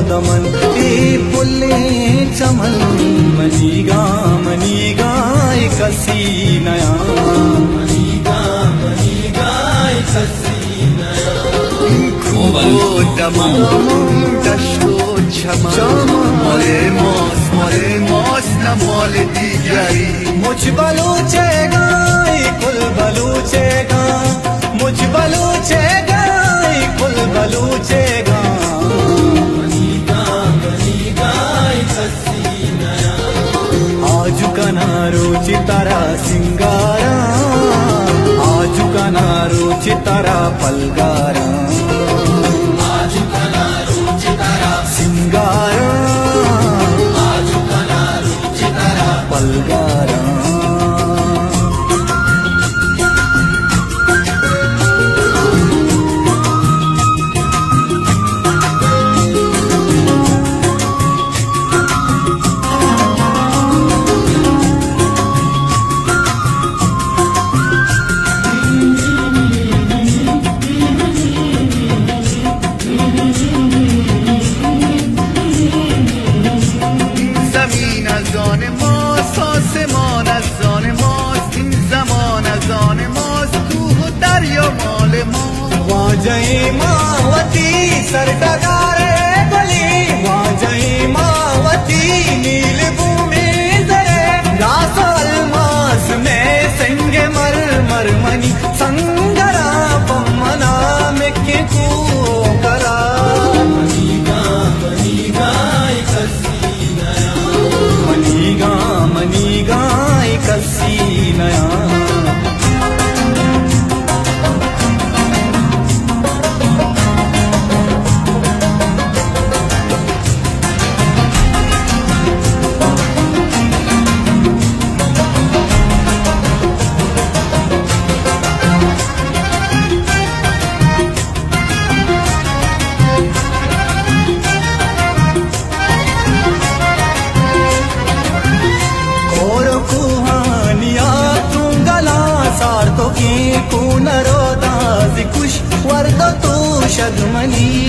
दमन ए पुल्ले चमन मनीगा कसी नया दमा दशो क्षमा मरे मौस न मोल दिगरी मुझ बलूचे गाय कुल बलूचे गा मुझ बलूचे गाय कुल बलूचे गा आजु कनारो चितारा सिंगारा आजु कनारो चितारा पलगारा आजु कनारो चितारा सिंगारा आजु कनारो चितारा पलगारा जय मावती सर डगारे बली जय मावती नील भूमि जरे रास अलमास में संगे मर मर मनी संगरा पम्मना में के करा मनीगा कसी नया कुनरो दाज कुश वर्द तो शगमनी